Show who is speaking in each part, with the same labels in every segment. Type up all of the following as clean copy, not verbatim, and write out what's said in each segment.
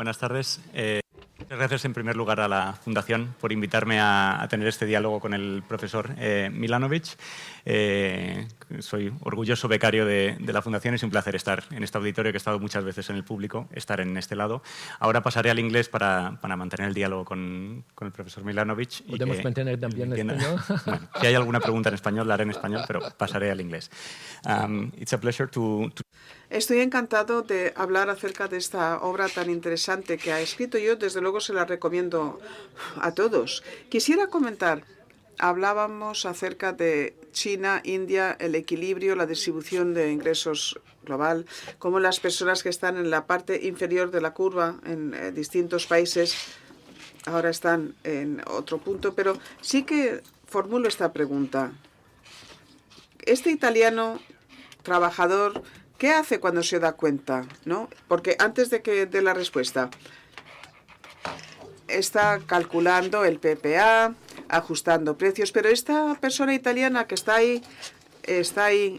Speaker 1: Buenas tardes. Muchas gracias en primer lugar a la Fundación por invitarme a tener este diálogo con el profesor Milanovic. Soy orgulloso becario de la Fundación. Es un placer estar en este auditorio, que he estado muchas veces en el público, estar en este lado. Ahora pasaré al inglés para mantener el diálogo con el profesor Milanovic.
Speaker 2: ¿Podemos mantener también en español?
Speaker 1: Bueno, si hay alguna pregunta en español, la haré en español, pero pasaré al inglés. It's a pleasure to...
Speaker 3: Estoy encantado de hablar acerca de esta obra tan interesante que ha escrito. Yo, desde luego, se la recomiendo a todos. Quisiera comentar, hablábamos acerca de China, India, el equilibrio, la distribución de ingresos global, cómo las personas que están en la parte inferior de la curva en distintos países ahora están en otro punto, pero sí que formulo esta pregunta. Este italiano trabajador, ¿qué hace cuando se da cuenta? ¿No? Porque antes de que dé la respuesta, está calculando el PPA, ajustando precios, pero esta persona italiana que está ahí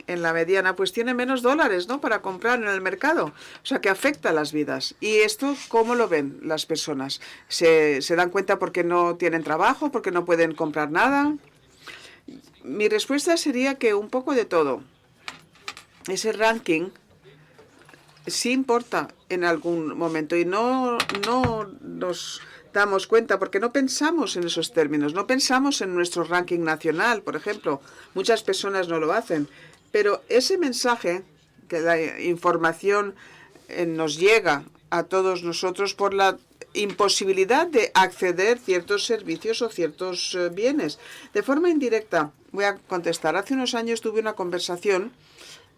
Speaker 3: en la mediana, pues tiene menos dólares, ¿no?, para comprar en el mercado. O sea, que afecta a las vidas. ¿Y esto cómo lo ven las personas? ¿Se dan cuenta porque no tienen trabajo, porque no pueden comprar nada? Mi respuesta sería que un poco de todo. Ese ranking sí importa en algún momento y no nos damos cuenta porque no pensamos en esos términos, no pensamos en nuestro ranking nacional, por ejemplo. Muchas personas no lo hacen, pero ese mensaje, que la información nos llega a todos nosotros por la imposibilidad de acceder a ciertos servicios o ciertos bienes. De forma indirecta, voy a contestar. Hace unos años tuve una conversación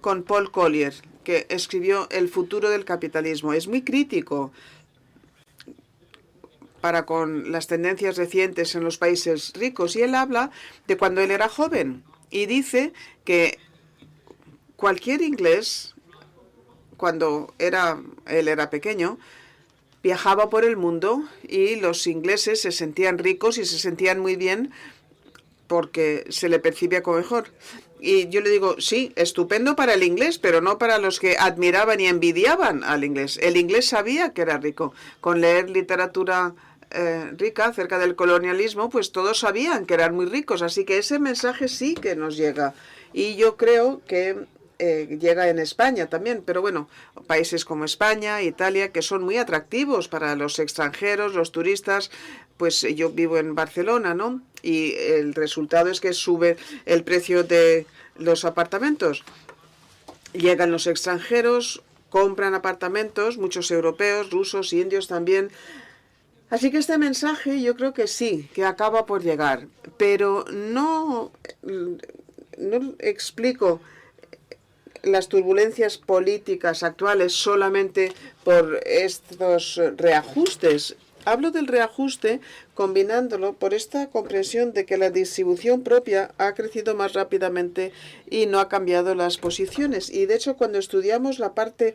Speaker 3: con Paul Collier, que escribió El futuro del capitalismo. Es muy crítico para con las tendencias recientes en los países ricos, y él habla de cuando él era joven y dice que cualquier inglés, cuando él era pequeño, viajaba por el mundo y los ingleses se sentían ricos y se sentían muy bien porque se le percibía como mejor. Y yo le digo, sí, estupendo para el inglés, pero no para los que admiraban y envidiaban al inglés. El inglés sabía que era rico. Con leer literatura rica acerca del colonialismo, pues todos sabían que eran muy ricos. Así que ese mensaje sí que nos llega. Y yo creo que llega en España también, pero bueno, países como España, Italia, que son muy atractivos para los extranjeros, los turistas. Pues yo vivo en Barcelona, ¿no? Y el resultado es que sube el precio de los apartamentos. Llegan los extranjeros, compran apartamentos, muchos europeos, rusos, indios también. Así que este mensaje yo creo que sí, que acaba por llegar, pero no explico las turbulencias políticas actuales solamente por estos reajustes. Hablo del reajuste combinándolo por esta comprensión de que la distribución propia ha crecido más rápidamente y no ha cambiado las posiciones. Y de hecho, cuando estudiamos la parte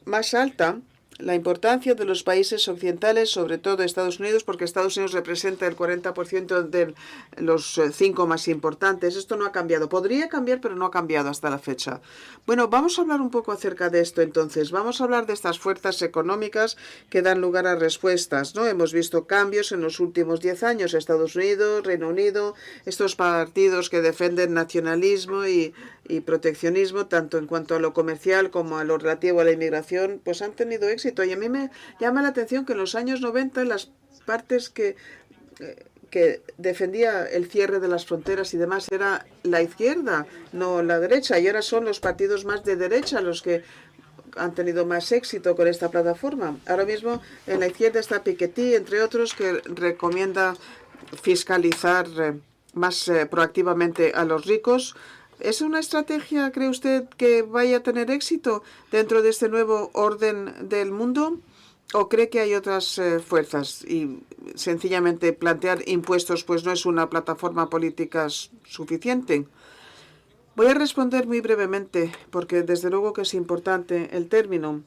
Speaker 3: más alta, la importancia de los países occidentales, sobre todo Estados Unidos, porque Estados Unidos representa el 40% de los 5 más importantes. Esto no ha cambiado. Podría cambiar, pero no ha cambiado hasta la fecha. Bueno, vamos a hablar un poco acerca de esto entonces. Vamos a hablar de estas fuerzas económicas que dan lugar a respuestas, ¿no? Hemos visto cambios en los últimos 10 años. Estados Unidos, Reino Unido, estos partidos que defienden nacionalismo y proteccionismo, tanto en cuanto a lo comercial como a lo relativo a la inmigración, pues han tenido éxito. Y a mí me llama la atención que en los años 90 las partes que defendía el cierre de las fronteras y demás era la izquierda, no la derecha. Y ahora son los partidos más de derecha los que han tenido más éxito con esta plataforma. Ahora mismo en la izquierda está Piketty, entre otros, que recomienda fiscalizar más proactivamente a los ricos. ¿Es una estrategia, cree usted, que vaya a tener éxito dentro de este nuevo orden del mundo? ¿O cree que hay otras fuerzas y sencillamente plantear impuestos pues no es una plataforma política suficiente? Voy a responder muy brevemente porque desde luego que es importante el término.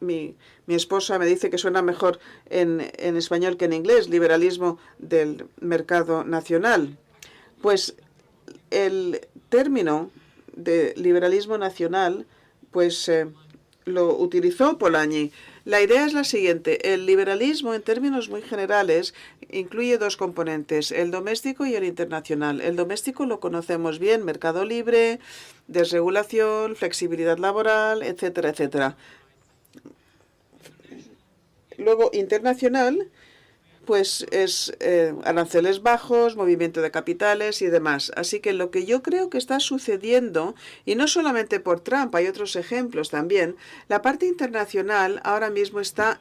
Speaker 3: Mi esposa me dice que suena mejor en español que en inglés, liberalismo del mercado nacional. Pues el término de liberalismo nacional, pues lo utilizó Polanyi. La idea es la siguiente. El liberalismo, en términos muy generales, incluye dos componentes, el doméstico y el internacional. El doméstico lo conocemos bien, mercado libre, desregulación, flexibilidad laboral, etcétera, etcétera. Luego, internacional, pues es aranceles bajos, movimiento de capitales y demás. Así que lo que yo creo que está sucediendo, y no solamente por Trump, hay otros ejemplos también, la parte internacional ahora mismo está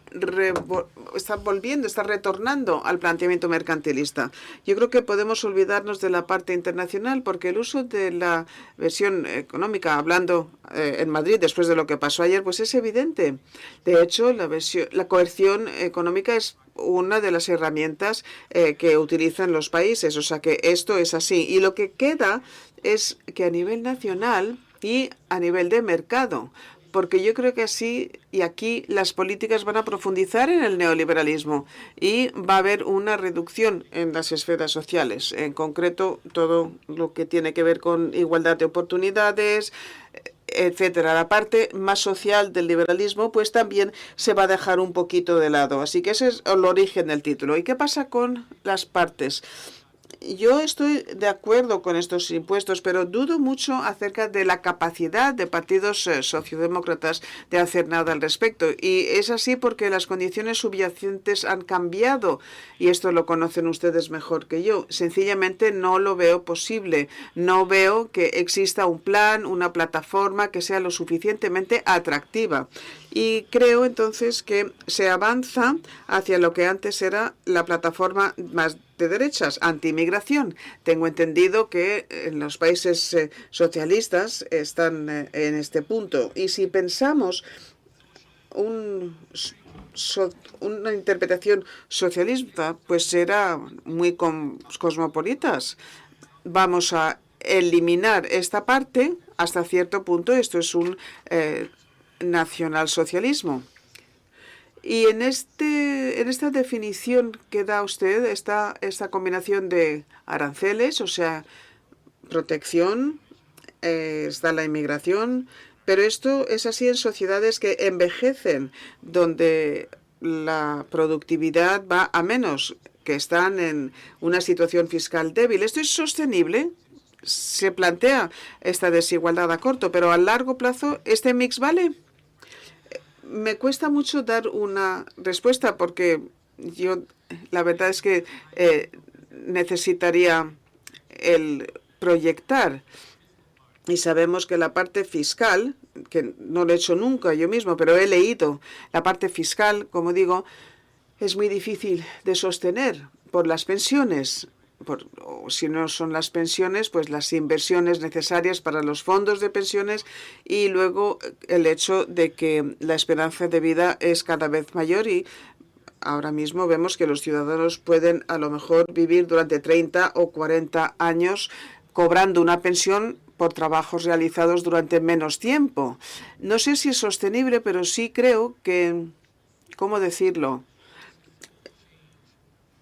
Speaker 3: retornando al planteamiento mercantilista. Yo creo que podemos olvidarnos de la parte internacional porque el uso de la versión económica, hablando en Madrid después de lo que pasó ayer, pues es evidente. De hecho, la coerción económica es una de las herramientas que utilizan los países. O sea que esto es así. Y lo que queda es que a nivel nacional y a nivel de mercado, porque yo creo que así y aquí las políticas van a profundizar en el neoliberalismo y va a haber una reducción en las esferas sociales, en concreto todo lo que tiene que ver con igualdad de oportunidades, etcétera. La parte más social del liberalismo pues también se va a dejar un poquito de lado. Así que ese es el origen del título. ¿Y qué pasa con las partes? Yo estoy de acuerdo con estos impuestos, pero dudo mucho acerca de la capacidad de partidos sociodemócratas de hacer nada al respecto. Y es así porque las condiciones subyacentes han cambiado, y esto lo conocen ustedes mejor que yo. Sencillamente no lo veo posible. No veo que exista un plan, una plataforma que sea lo suficientemente atractiva. Y creo entonces que se avanza hacia lo que antes era la plataforma más de derechas, anti-inmigración. Tengo entendido que en los países socialistas están en este punto. Y si pensamos una interpretación socialista, pues será muy cosmopolitas. Vamos a eliminar esta parte hasta cierto punto. Esto es un nacionalsocialismo. Y en esta definición que da usted está esta combinación de aranceles, o sea, protección, está la inmigración, pero esto es así en sociedades que envejecen, donde la productividad va a menos, que están en una situación fiscal débil. ¿Esto es sostenible? Se plantea esta desigualdad a corto, pero a largo plazo, ¿este mix vale? Me cuesta mucho dar una respuesta porque yo la verdad es que necesitaría el proyectar. Y sabemos que la parte fiscal, que no lo he hecho nunca yo mismo, pero he leído, la parte fiscal, como digo, es muy difícil de sostener por las pensiones. O si no son las pensiones, pues las inversiones necesarias para los fondos de pensiones y luego el hecho de que la esperanza de vida es cada vez mayor y ahora mismo vemos que los ciudadanos pueden a lo mejor vivir durante 30 o 40 años cobrando una pensión por trabajos realizados durante menos tiempo. No sé si es sostenible, pero sí creo que, ¿cómo decirlo?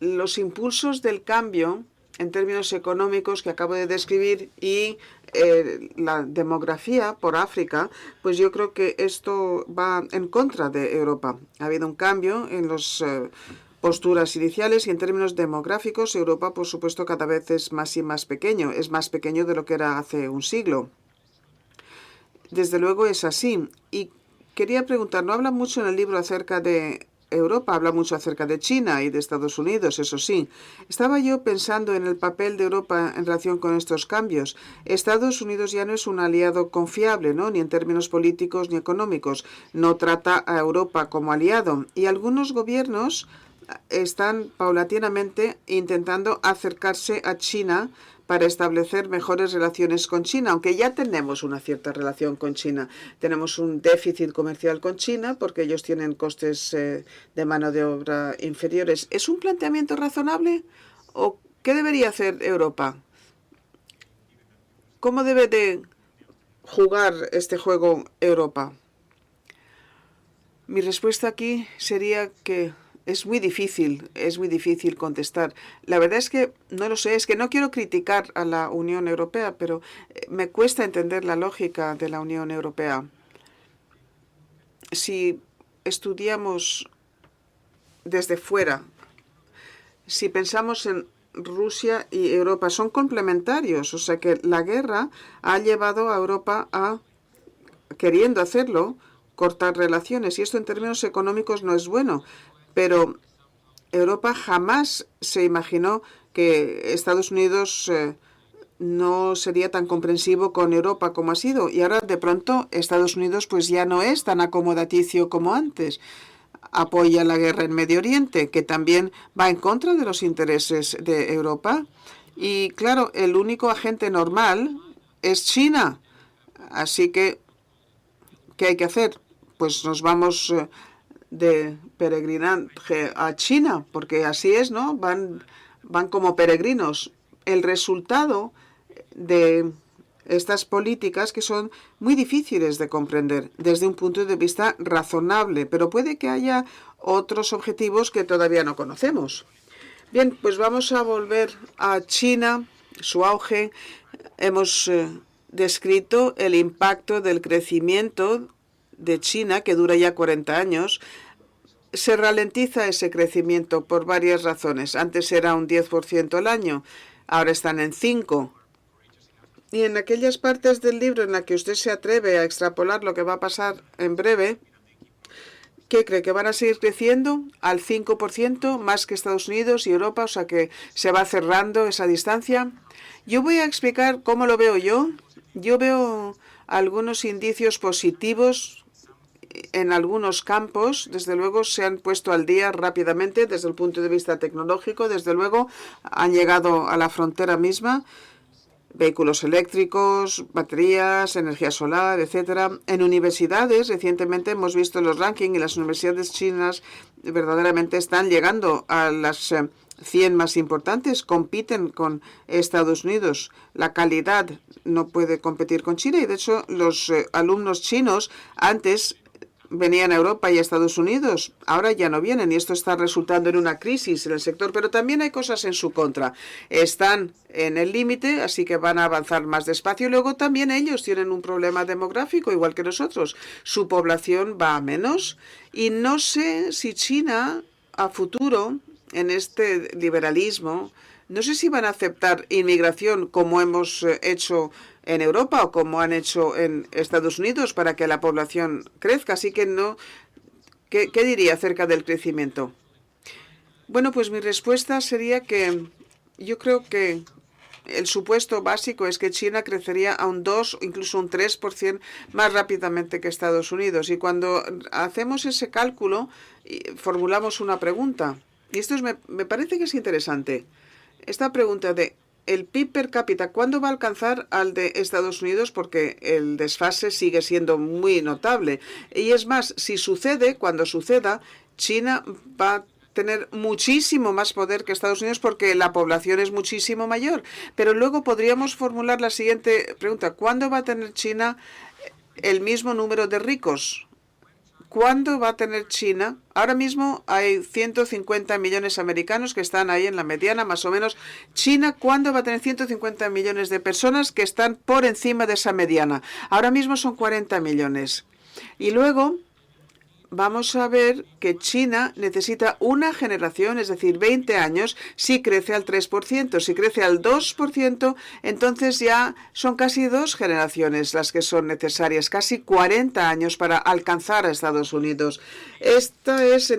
Speaker 3: Los impulsos del cambio en términos económicos que acabo de describir y la demografía por África, pues yo creo que esto va en contra de Europa. Ha habido un cambio en las posturas iniciales y en términos demográficos Europa, por supuesto, cada vez es más y más pequeño. Es más pequeño de lo que era hace un siglo. Desde luego es así. Y quería preguntar, no habla mucho en el libro acerca de Europa, habla mucho acerca de China y de Estados Unidos, eso sí. Estaba yo pensando en el papel de Europa en relación con estos cambios. Estados Unidos ya no es un aliado confiable, ¿no? Ni en términos políticos ni económicos. No trata a Europa como aliado. Y algunos gobiernos están paulatinamente intentando acercarse a China para establecer mejores relaciones con China, aunque ya tenemos una cierta relación con China. Tenemos un déficit comercial con China porque ellos tienen costes de mano de obra inferiores. ¿Es un planteamiento razonable? ¿O qué debería hacer Europa? ¿Cómo debe de jugar este juego Europa? Mi respuesta aquí sería que es muy difícil contestar. La verdad es que no lo sé, es que no quiero criticar a la Unión Europea, pero me cuesta entender la lógica de la Unión Europea. Si estudiamos desde fuera, si pensamos en Rusia y Europa, son complementarios. O sea que la guerra ha llevado a Europa a, queriendo hacerlo, cortar relaciones. Y esto en términos económicos no es bueno. Pero Europa jamás se imaginó que Estados Unidos no sería tan comprensivo con Europa como ha sido. Y ahora de pronto Estados Unidos pues ya no es tan acomodaticio como antes. Apoya la guerra en Medio Oriente, que también va en contra de los intereses de Europa. Y claro, el único agente normal es China. Así que, ¿qué hay que hacer? Pues nos vamos de peregrinaje a China, porque así es, ¿no? Van como peregrinos. El resultado de estas políticas que son muy difíciles de comprender desde un punto de vista razonable, pero puede que haya otros objetivos que todavía no conocemos. Bien, pues vamos a volver a China, su auge. Hemos descrito el impacto del crecimiento de China, que dura ya 40 años. Se ralentiza ese crecimiento por varias razones. Antes era un 10% al año, ahora están en 5%. Y en aquellas partes del libro en la que usted se atreve a extrapolar lo que va a pasar en breve, ¿qué cree? ¿Que van a seguir creciendo al 5% más que Estados Unidos y Europa? O sea que se va cerrando esa distancia. Yo voy a explicar cómo lo veo yo. Yo veo algunos indicios positivos en algunos campos. Desde luego se han puesto al día rápidamente desde el punto de vista tecnológico. Desde luego han llegado a la frontera misma. Vehículos eléctricos, baterías, energía solar, etcétera. En universidades, recientemente hemos visto los rankings y las universidades chinas verdaderamente están llegando a las 100 más importantes, compiten con Estados Unidos. La calidad no puede competir con China y, de hecho, los alumnos chinos antes venían a Europa y a Estados Unidos, ahora ya no vienen y esto está resultando en una crisis en el sector, pero también hay cosas en su contra. Están en el límite, así que van a avanzar más despacio. Luego también ellos tienen un problema demográfico, igual que nosotros. Su población va a menos y no sé si China a futuro, en este liberalismo, no sé si van a aceptar inmigración como hemos hecho en Europa o como han hecho en Estados Unidos para que la población crezca. Así que no. ¿Qué diría acerca del crecimiento? Bueno, pues mi respuesta sería que yo creo que el supuesto básico es que China crecería a un 2 o incluso un 3% más rápidamente que Estados Unidos. Y cuando hacemos ese cálculo, formulamos una pregunta. Y esto me parece que es interesante. Esta pregunta de el PIB per cápita, ¿cuándo va a alcanzar al de Estados Unidos? Porque el desfase sigue siendo muy notable. Y es más, si sucede, cuando suceda, China va a tener muchísimo más poder que Estados Unidos porque la población es muchísimo mayor. Pero luego podríamos formular la siguiente pregunta. ¿Cuándo va a tener China el mismo número de ricos? ¿Cuándo va a tener China? Ahora mismo hay 150 millones americanos que están ahí en la mediana, más o menos. China, ¿cuándo va a tener 150 millones de personas que están por encima de esa mediana? Ahora mismo son 40 millones. Y luego vamos a ver que China necesita una generación, es decir, 20 años, si crece al 3%. Si crece al 2%, entonces ya son casi 2 generaciones las que son necesarias, casi 40 años para alcanzar a Estados Unidos. Este es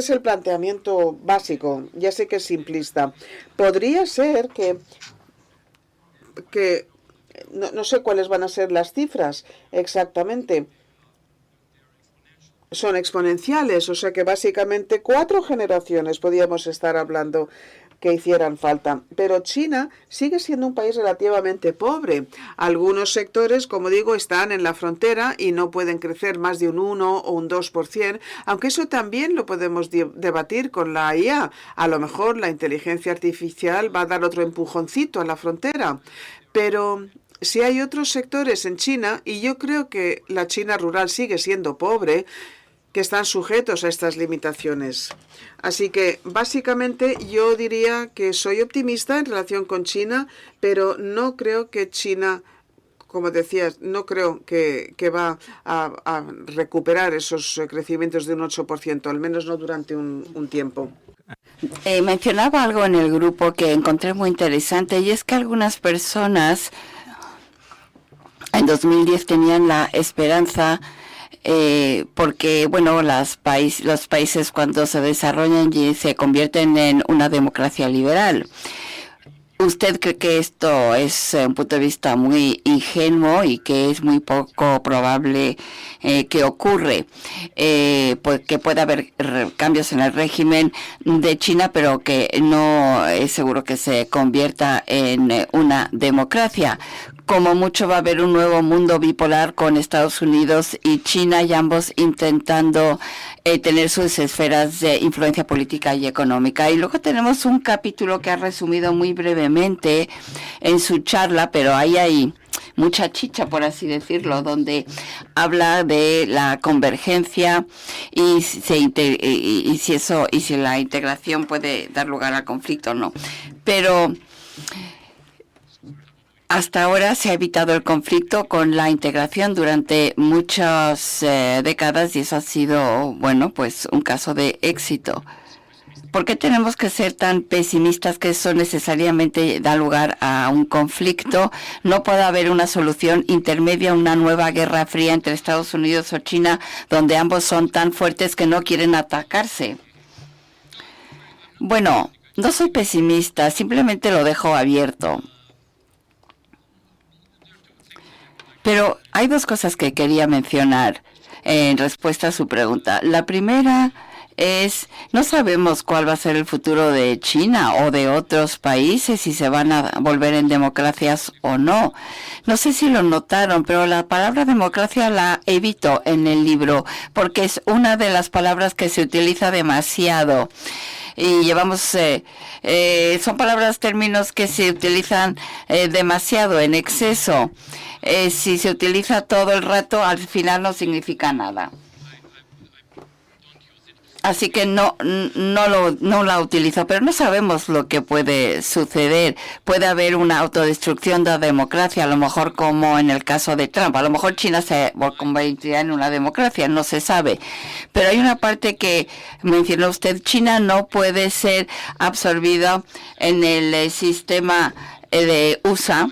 Speaker 3: el planteamiento básico. Ya sé que es simplista. Podría ser que no sé cuáles van a ser las cifras exactamente. Son exponenciales, o sea que básicamente 4 generaciones podríamos estar hablando que hicieran falta. Pero China sigue siendo un país relativamente pobre. Algunos sectores, como digo, están en la frontera y no pueden crecer más de un 1 o un 2%, aunque eso también lo podemos debatir con la IA. A lo mejor la inteligencia artificial va a dar otro empujoncito a la frontera. Pero si hay otros sectores en China, y yo creo que la China rural sigue siendo pobre, que están sujetos a estas limitaciones. Así que, básicamente, yo diría que soy optimista en relación con China, pero no creo que China como decías, no creo que va a recuperar esos crecimientos de un 8%, al menos no durante un tiempo.
Speaker 4: Mencionaba algo en el grupo que encontré muy interesante, y es que algunas personas en 2010 tenían la esperanza porque, bueno, los países cuando se desarrollan y se convierten en una democracia liberal. ¿Usted cree que esto es un punto de vista muy ingenuo y que es muy poco probable que ocurre? Pues que pueda haber cambios en el régimen de China, pero que no es seguro que se convierta en una democracia. Como mucho va a haber un nuevo mundo bipolar con Estados Unidos y China, y ambos intentando tener sus esferas de influencia política y económica. Y luego tenemos un capítulo que ha resumido muy brevemente en su charla, pero ahí hay mucha chicha, por así decirlo, donde habla de la convergencia y si la integración puede dar lugar al conflicto o no. Pero hasta ahora se ha evitado el conflicto con la integración durante muchas décadas, y eso ha sido, bueno, pues un caso de éxito. ¿Por qué tenemos que ser tan pesimistas que eso necesariamente da lugar a un conflicto? No puede haber una solución intermedia, una nueva guerra fría entre Estados Unidos o China, donde ambos son tan fuertes que no quieren atacarse. Bueno, no soy pesimista, simplemente lo dejo abierto. Pero hay dos cosas que quería mencionar en respuesta a su pregunta. La primera es, no sabemos cuál va a ser el futuro de China o de otros países, si se van a volver en democracias o no. No sé si lo notaron, pero la palabra democracia la evito en el libro porque es una de las palabras que se utiliza demasiado. Y llevamos, son palabras, términos que se utilizan demasiado, en exceso. Si se utiliza todo el rato, al final no significa nada. Así que no la utilizo, pero no sabemos lo que puede suceder. Puede haber una autodestrucción de la democracia, a lo mejor como en el caso de Trump. A lo mejor China se convertirá en una democracia, no se sabe. Pero hay una parte que mencionó usted, China no puede ser absorbida en el sistema de USA.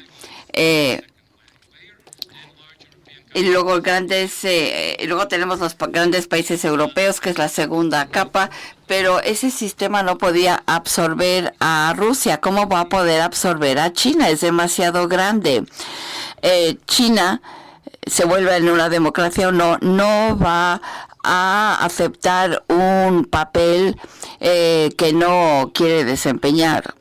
Speaker 4: Y luego luego tenemos los grandes países europeos, que es la segunda capa, pero ese sistema no podía absorber a Rusia. ¿Cómo va a poder absorber a China? Es demasiado grande. China se vuelve en una democracia o no va a aceptar un papel que no quiere desempeñar.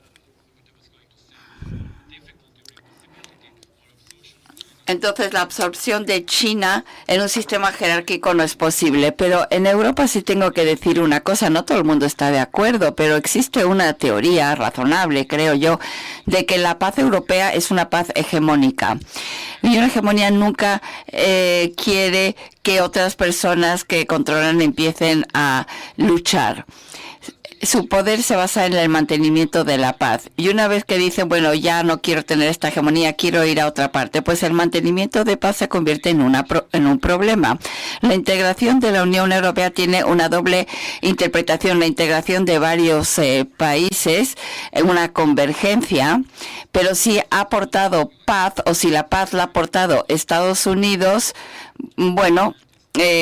Speaker 4: Entonces, la absorción de China en un sistema jerárquico no es posible. Pero en Europa sí tengo que decir una cosa, no todo el mundo está de acuerdo, pero existe una teoría razonable, creo yo, de que la paz europea es una paz hegemónica. Y una hegemonía nunca quiere que otras personas que controlan empiecen a luchar. Su poder se basa en el mantenimiento de la paz. Y una vez que dicen, bueno, ya no quiero tener esta hegemonía, quiero ir a otra parte, pues el mantenimiento de paz se convierte en un problema. La integración de la Unión Europea tiene una doble interpretación. La integración de varios países, una convergencia, pero si ha aportado paz, o si la paz la ha aportado Estados Unidos, bueno,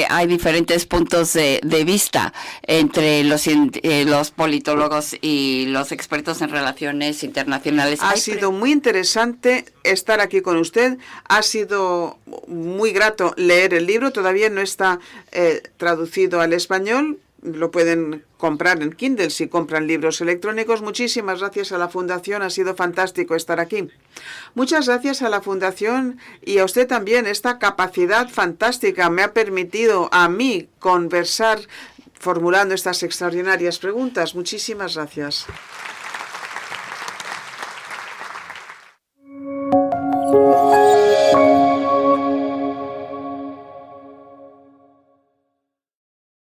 Speaker 4: hay diferentes puntos de vista entre los politólogos y los expertos en relaciones internacionales.
Speaker 3: Ha sido muy interesante estar aquí con usted. Ha sido muy grato leer el libro. Todavía no está traducido al español. Lo pueden comprar en Kindle si compran libros electrónicos. Muchísimas gracias a la Fundación. Ha sido fantástico estar aquí. Muchas gracias a la Fundación y a usted también. Esta capacidad fantástica me ha permitido a mí conversar formulando estas extraordinarias preguntas. Muchísimas gracias.